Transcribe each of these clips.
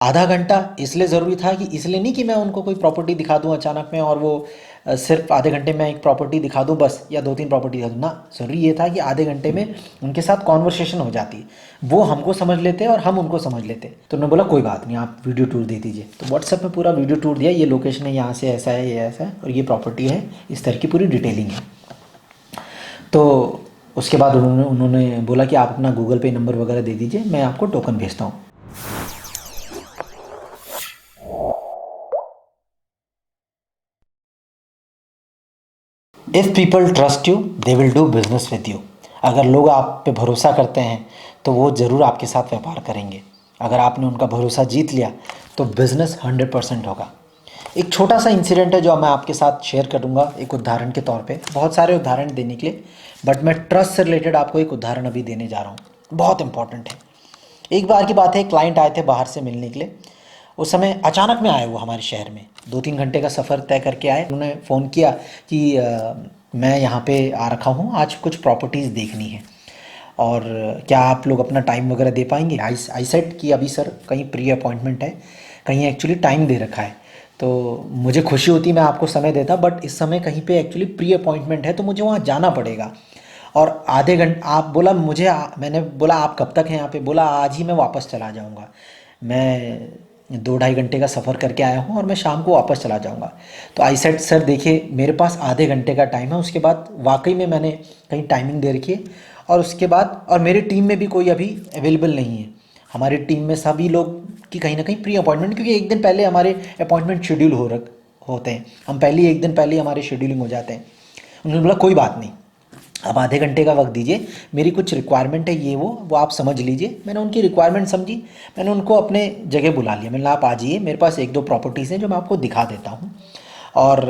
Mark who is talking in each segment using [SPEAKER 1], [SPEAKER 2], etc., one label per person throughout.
[SPEAKER 1] आधा घंटा इसलिए ज़रूरी था कि इसलिए नहीं कि मैं उनको कोई प्रॉपर्टी दिखा दूँ अचानक में और वो सिर्फ आधे घंटे में एक प्रॉपर्टी दिखा दूँ बस, या दो तीन प्रॉपर्टी दिखा दूँ ना। ज़रूरी ये था कि आधे घंटे में उनके साथ कॉन्वर्सेशन हो जाती, वो हमको समझ लेते और हम उनको समझ लेते। तो उन्होंने बोला कोई बात नहीं, आप वीडियो टूर दे दीजिए। तो व्हाट्सएप में पूरा वीडियो टूर दिया, ये लोकेशन है, यहाँ से ऐसा है, ये ऐसा है और ये प्रॉपर्टी है, इस तरह की पूरी डिटेलिंग है। तो उसके बाद उन्होंने उन्होंने बोला कि आप अपना गूगल पे नंबर वगैरह दे दीजिए, मैं आपको टोकन भेजता हूँ। If people trust you they will do business with you. अगर लोग आप पे भरोसा करते हैं तो वो ज़रूर आपके साथ व्यापार करेंगे। अगर आपने उनका भरोसा जीत लिया तो बिज़नेस 100% होगा। एक छोटा सा इंसिडेंट है जो मैं आपके साथ शेयर करूंगा एक उदाहरण के तौर पे, बहुत सारे उदाहरण देने के लिए, बट मैं ट्रस्ट से रिलेटेड आपको एक उदाहरण अभी देने जा रहा हूँ, बहुत इंपॉर्टेंट है। एक बार की बात है, क्लाइंट आए थे बाहर से मिलने के लिए। उस समय अचानक में आए वो हमारे शहर में, 2-3 घंटे का सफ़र तय करके आए। उन्होंने फ़ोन किया कि मैं यहाँ पे आ रखा हूँ, आज कुछ प्रॉपर्टीज़ देखनी है और क्या आप लोग अपना टाइम वगैरह दे पाएंगे। आई सेड कि अभी सर कहीं प्री अपॉइंटमेंट है, कहीं एक्चुअली टाइम दे रखा है, तो मुझे खुशी होती मैं आपको समय देता, बट इस समय कहीं पे एक्चुअली प्री अपॉइंटमेंट है तो मुझे वहाँ जाना पड़ेगा। और आधे घंटे आप बोला मुझे मैंने बोला आप कब तक हैं यहाँ पे। बोला आज ही मैं वापस चला जाऊँगा, मैं 2-2.5 घंटे का सफ़र करके आया हूँ और मैं शाम को वापस चला जाऊँगा। तो आई सेड सर देखिए मेरे पास आधे घंटे का टाइम है, उसके बाद वाकई में मैंने कहीं टाइमिंग दे रखी है और उसके बाद और मेरी टीम में भी कोई अभी अवेलेबल नहीं है। हमारी टीम में सभी लोग की कहीं ना कहीं प्री अपॉइंटमेंट, क्योंकि एक दिन पहले हमारे अपॉइंटमेंट शेड्यूल होते हैं, हम पहले एक दिन पहले हमारे शेड्यूलिंग हो जाते हैं। उन्होंने बोला कोई बात नहीं, अब आधे घंटे का वक्त दीजिए, मेरी कुछ रिक्वायरमेंट है ये वो आप समझ लीजिए। मैंने उनकी रिक्वायरमेंट समझी, मैंने उनको अपने जगह बुला लिया। मैंने आप आ जाइए, मेरे पास एक दो प्रॉपर्टीज़ हैं जो मैं आपको दिखा देता हूँ। और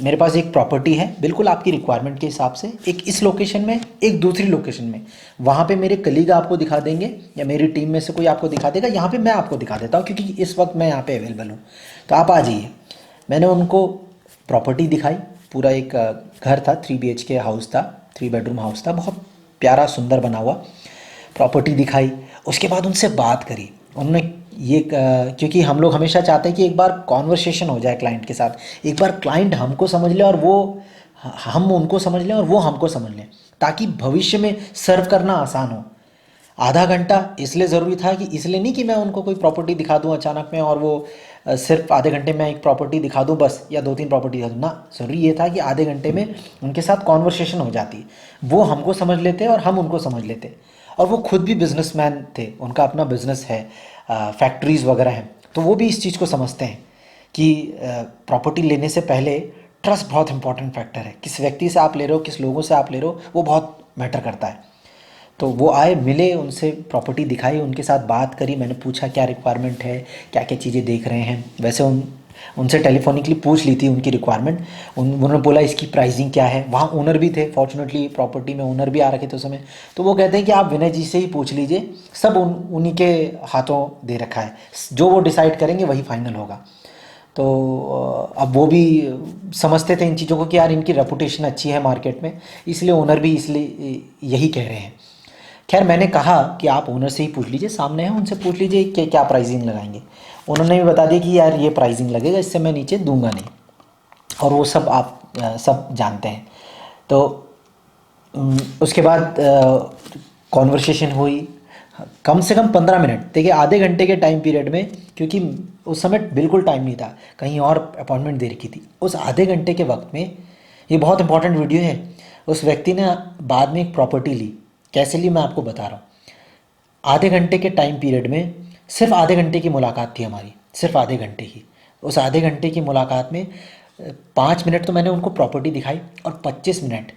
[SPEAKER 1] मेरे पास एक प्रॉपर्टी है बिल्कुल आपकी रिक्वायरमेंट के हिसाब से, एक इस लोकेशन में, एक दूसरी लोकेशन में। वहाँ पे मेरे कलीग आपको दिखा देंगे या मेरी टीम में से कोई आपको दिखा देगा, यहाँ पे मैं आपको दिखा देता हूँ क्योंकि इस वक्त मैं यहाँ पे अवेलेबल हूँ, तो आप आ जाइए। मैंने उनको प्रॉपर्टी दिखाई, पूरा एक घर था, 3 BHK हाउस था, 3 बेडरूम हाउस था, बहुत प्यारा सुंदर बना हुआ। प्रॉपर्टी दिखाई, उसके बाद उनसे बात करी। उन्होंने ये क्योंकि हम लोग हमेशा चाहते हैं कि एक बार कॉन्वर्सेशन हो जाए क्लाइंट के साथ, एक बार क्लाइंट हमको समझ ले और वो हम उनको समझ लें और वो हमको समझ लें, ताकि भविष्य में सर्व करना आसान हो। आधा घंटा इसलिए ज़रूरी था कि इसलिए नहीं कि मैं उनको कोई प्रॉपर्टी दिखा दूँ अचानक में और वो सिर्फ आधे घंटे में एक प्रॉपर्टी दिखा दूँ बस, या दो तीन प्रॉपर्टी दिखा दूँ ना। ज़रूरी ये था कि आधे घंटे में उनके साथ कॉन्वर्सेशन हो जाती, वो हमको समझ लेते और हम उनको समझ लेते। और वो खुद भी बिजनेसमैन थे, उनका अपना बिजनेस है, फैक्ट्रीज़ वगैरह हैं, तो वो भी इस चीज़ को समझते हैं कि प्रॉपर्टी लेने से पहले ट्रस्ट बहुत इंपॉर्टेंट फैक्टर है। किस व्यक्ति से आप ले रहे हो, किस लोगों से आप ले रहे हो, वो बहुत मैटर करता है। तो वो आए, मिले, उनसे प्रॉपर्टी दिखाई, उनके साथ बात करी। मैंने पूछा क्या रिक्वायरमेंट है, क्या क्या चीज़ें देख रहे हैं। वैसे उनसे टेलीफोनिकली पूछ ली थी उनकी रिक्वायरमेंट। उन्होंने बोला इसकी प्राइसिंग क्या है। वहाँ ओनर भी थे, फॉर्चुनेटली प्रॉपर्टी में ओनर भी आ रखे थे उस समय। तो वो कहते हैं कि आप विनय जी से ही पूछ लीजिए, सब उन्हीं के हाथों दे रखा है, जो वो डिसाइड करेंगे वही फाइनल होगा। तो अब वो भी समझते थे इन चीज़ों को कि यार इनकी रेपुटेशन अच्छी है मार्केट में, इसलिए ओनर भी इसलिए यही कह रहे हैं। खैर मैंने कहा कि आप ओनर से ही पूछ लीजिए, सामने हैं, उनसे पूछ लीजिए कि क्या प्राइसिंग लगाएंगे। उन्होंने भी बता दिया कि यार ये प्राइसिंग लगेगा, इससे मैं नीचे दूंगा नहीं। और वो सब आप सब जानते हैं। तो उसके बाद कॉन्वर्सेशन हुई, कम से कम 15 मिनट। देखिए आधे घंटे के टाइम पीरियड में, क्योंकि उस समय बिल्कुल टाइम नहीं था, कहीं और अपॉइंटमेंट दे रखी थी, उस आधे घंटे के वक्त में, ये बहुत इंपॉर्टेंट वीडियो है, उस व्यक्ति ने बाद में एक प्रॉपर्टी ली। कैसे ली मैं आपको बता रहा हूँ। आधे घंटे के टाइम पीरियड में, सिर्फ आधे घंटे की मुलाकात थी हमारी, सिर्फ आधे घंटे की। उस आधे घंटे की मुलाकात में 5 मिनट तो मैंने उनको प्रॉपर्टी दिखाई और 25 मिनट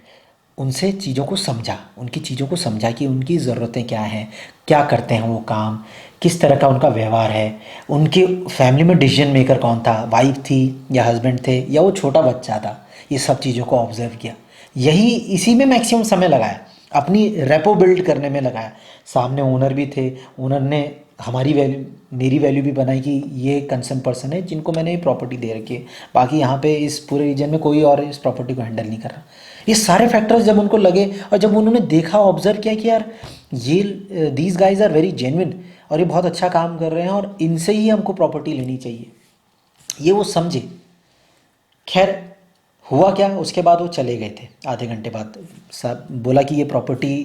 [SPEAKER 1] उनसे चीज़ों को समझा, उनकी चीज़ों को समझा कि उनकी ज़रूरतें क्या हैं, क्या करते हैं वो काम, किस तरह का उनका व्यवहार है, उनके फैमिली में डिसीजन मेकर कौन था, वाइफ थी या हस्बैंड थे या वो छोटा बच्चा था। ये सब चीज़ों को ऑब्जर्व किया, यही इसी में मैक्सिमम समय लगाया, अपनी रेपो बिल्ड करने में लगाया। सामने ओनर भी थे, ओनर ने हमारी वैल्यू, मेरी वैल्यू भी बनाई कि ये कंसर्न पर्सन है जिनको मैंने ये प्रॉपर्टी दे रखी है, बाकी यहाँ पे इस पूरे रीजन में कोई और इस प्रॉपर्टी को हैंडल नहीं कर रहा। ये सारे फैक्टर्स जब उनको लगे और जब उन्होंने देखा, ऑब्जर्व किया कि यार ये these guys are very genuine, और ये बहुत अच्छा काम कर रहे हैं और इनसे ही हमको प्रॉपर्टी लेनी चाहिए, ये वो समझे। खैर हुआ क्या, उसके बाद वो चले गए थे आधे घंटे बाद। सब बोला कि ये प्रॉपर्टी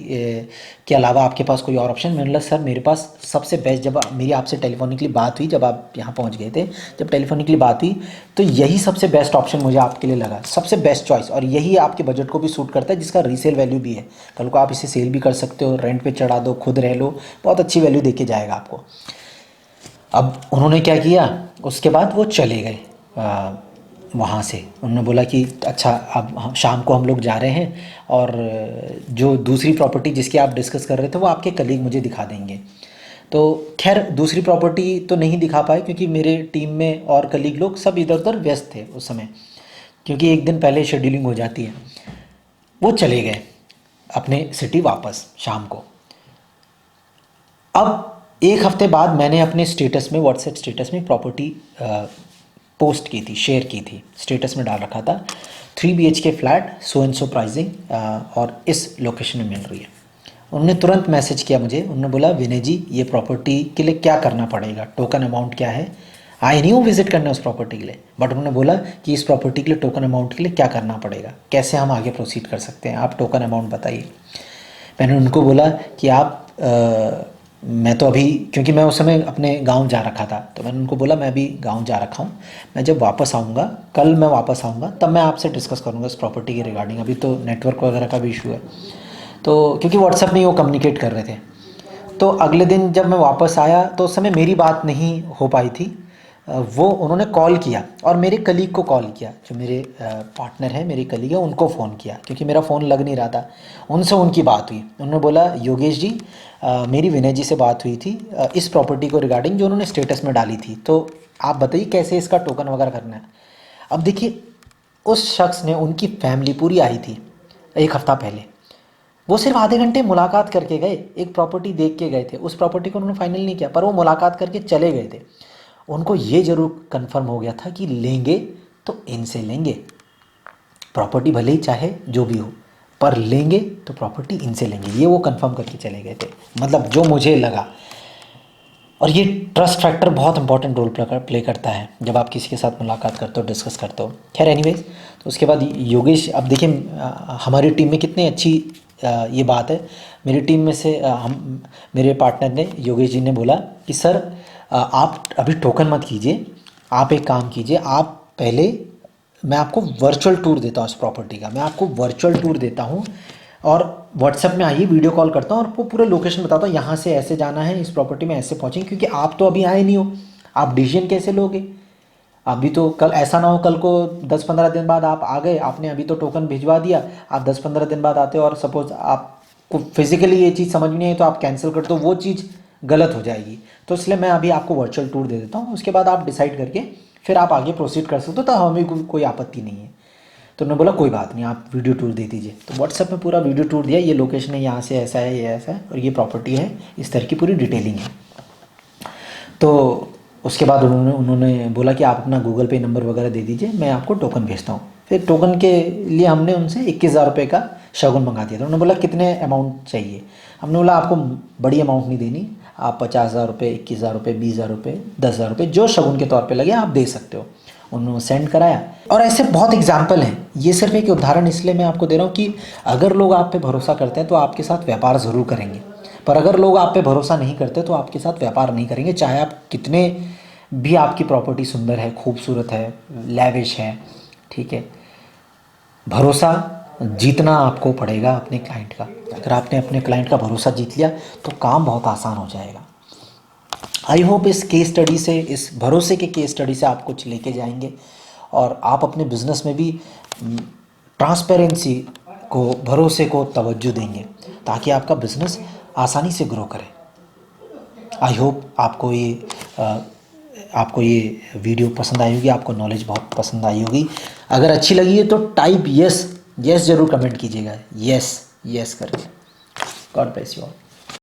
[SPEAKER 1] के अलावा आपके पास कोई और ऑप्शन। मैंने बोला सर मेरे पास सबसे बेस्ट, जब मेरी आपसे टेलीफोनिकली बात हुई, जब आप यहाँ पहुँच गए थे, जब टेलीफोनिकली बात हुई तो यही सबसे बेस्ट ऑप्शन मुझे आपके लिए लगा, सबसे बेस्ट चॉइस, और यही आपके बजट को भी सूट करता है, जिसका रीसेल वैल्यू भी है। कल को आप इसे सेल भी कर सकते हो, रेंट पर चढ़ा दो, खुद रह लो, बहुत अच्छी वैल्यू दे के जाएगा आपको। अब उन्होंने क्या किया, उसके बाद वो चले गए वहाँ से। उन्होंने बोला कि अच्छा अब शाम को हम लोग जा रहे हैं और जो दूसरी प्रॉपर्टी जिसकी आप डिस्कस कर रहे थे वो आपके कलीग मुझे दिखा देंगे। तो खैर दूसरी प्रॉपर्टी तो नहीं दिखा पाए क्योंकि मेरे टीम में और कलीग लोग सब इधर उधर व्यस्त थे उस समय, क्योंकि एक दिन पहले शेड्यूलिंग हो जाती है। वो चले गए अपने सिटी वापस शाम को। अब एक हफ्ते बाद मैंने अपने स्टेटस में, व्हाट्सएप स्टेटस में प्रॉपर्टी पोस्ट की थी, शेयर की थी, स्टेटस में डाल रखा था 3 BHK flat so and so pricing और इस लोकेशन में मिल रही है। उन्होंने तुरंत मैसेज किया मुझे, उन्होंने बोला विनय जी ये प्रॉपर्टी के लिए क्या करना पड़ेगा, टोकन अमाउंट क्या है। आए नहीं हूँ विजिट करने उस प्रॉपर्टी के लिए, बट उन्होंने बोला कि इस प्रॉपर्टी के लिए टोकन अमाउंट के लिए क्या करना पड़ेगा, कैसे हम आगे प्रोसीड कर सकते हैं, आप टोकन अमाउंट बताइए। मैंने उनको बोला कि आप मैं तो अभी, क्योंकि मैं उस समय अपने गांव जा रखा था, तो मैंने उनको बोला मैं अभी गांव जा रखा हूँ, मैं जब वापस आऊँगा, कल मैं वापस आऊँगा, तब मैं आपसे डिस्कस करूँगा इस प्रॉपर्टी के रिगार्डिंग। अभी तो नेटवर्क वगैरह का भी इशू है, तो क्योंकि व्हाट्सएप में ही वो कम्युनिकेट कर रहे थे। तो अगले दिन जब मैं वापस आया तो उस समय मेरी बात नहीं हो पाई थी। वो उन्होंने कॉल किया और मेरे कलीग को कॉल किया, जो मेरे पार्टनर है, मेरे कलीग है, उनको फ़ोन किया क्योंकि मेरा फ़ोन लग नहीं रहा था। उनसे उनकी बात हुई, उन्होंने बोला योगेश जी मेरी विनय जी से बात हुई थी इस प्रॉपर्टी को रिगार्डिंग जो उन्होंने स्टेटस में डाली थी, तो आप बताइए कैसे इसका टोकन वगैरह करना है। अब देखिए उस शख्स ने, उनकी फैमिली पूरी आई थी एक हफ़्ता पहले, वो सिर्फ आधे घंटे मुलाकात करके गए, एक प्रॉपर्टी देख के गए थे, उस प्रॉपर्टी को उन्होंने फाइनल नहीं किया, पर वो मुलाकात करके चले गए थे। उनको ये ज़रूर कंफर्म हो गया था कि लेंगे तो इनसे लेंगे, प्रॉपर्टी भले ही चाहे जो भी हो, पर लेंगे तो प्रॉपर्टी इनसे लेंगे, ये वो कंफर्म करके चले गए थे, मतलब जो मुझे लगा। और ये ट्रस्ट फैक्टर बहुत इंपॉर्टेंट रोल प्ले करता है जब आप किसी के साथ मुलाकात करते हो, डिस्कस करते हो। खैर एनीवेज, तो उसके बाद योगेश, अब देखिए हमारी टीम में कितनी अच्छी ये बात है, मेरी टीम में से हम, मेरे पार्टनर ने, योगेश जी ने बोला कि सर आप अभी टोकन मत कीजिए, आप एक काम कीजिए, आप पहले, मैं आपको वर्चुअल टूर देता हूँ इस प्रॉपर्टी का, मैं आपको वर्चुअल टूर देता हूँ और व्हाट्सएप में आइए, वीडियो कॉल करता हूँ और वो पूरा लोकेशन बताता हूँ, यहाँ से ऐसे जाना है, इस प्रॉपर्टी में ऐसे पहुँचेंगे, क्योंकि आप तो अभी आए नहीं हो, आप डिसीजन कैसे लोगे। अभी तो कल ऐसा ना हो कल को 10-15 दिन बाद आप आ गए, आपने अभी तो टोकन भिजवा दिया, आप 10-15 दिन बाद आते हो और सपोज आपको फिजिकली ये चीज़ समझ में नहीं आई तो आप कैंसिल कर दो, वो चीज़ गलत हो जाएगी। तो इसलिए मैं अभी आपको वर्चुअल टूर दे देता हूँ, उसके बाद आप डिसाइड करके फिर आप आगे प्रोसीड कर सकते हो, तो हमें कोई आपत्ति नहीं है। तो उन्होंने बोला कोई बात नहीं, आप वीडियो टूर दे दीजिए। तो व्हाट्सएप में पूरा वीडियो टूर दिया, ये लोकेशन है, यहाँ से ऐसा है, ये ऐसा है और ये प्रॉपर्टी है, इस तरह की पूरी डिटेलिंग है। तो उसके बाद उन्होंने बोला कि आप अपना गूगल पे नंबर वगैरह दे दीजिए, मैं आपको टोकन भेजता हूँ। फिर टोकन के लिए हमने उनसे 21,000 रुपये का शगुन मंगा दिया था। उन्होंने बोला कितने अमाउंट चाहिए, हमने बोला आपको बड़ी अमाउंट नहीं देनी, आप 50,000 रुपये, 21,000 रुपये, 20,000 रुपये, 10,000 रुपये, जो शगुन के तौर पे लगे आप दे सकते हो। उन्होंने सेंड कराया और ऐसे बहुत एग्जाम्पल हैं, ये सिर्फ एक उदाहरण इसलिए मैं आपको दे रहा हूँ कि अगर लोग आप पे भरोसा करते हैं तो आपके साथ व्यापार ज़रूर करेंगे, पर अगर लोग आप पे भरोसा नहीं करते तो आपके साथ व्यापार नहीं करेंगे, चाहे आप कितने भी, आपकी प्रॉपर्टी सुंदर है, खूबसूरत है, लैविश है, ठीक है, भरोसा जीतना आपको पड़ेगा अपने क्लाइंट का। अगर आपने अपने क्लाइंट का भरोसा जीत लिया तो काम बहुत आसान हो जाएगा। आई होप इस केस स्टडी से, इस भरोसे के केस स्टडी से आप कुछ लेके जाएंगे और आप अपने बिजनेस में भी ट्रांसपेरेंसी को, भरोसे को तवज्जो देंगे ताकि आपका बिजनेस आसानी से ग्रो करे। आई होप आपको ये वीडियो पसंद आई होगी, आपको नॉलेज बहुत पसंद आई होगी। अगर अच्छी लगी है तो टाइप यस, यस ज़रूर कमेंट कीजिएगा, यस यस करके। God bless you all.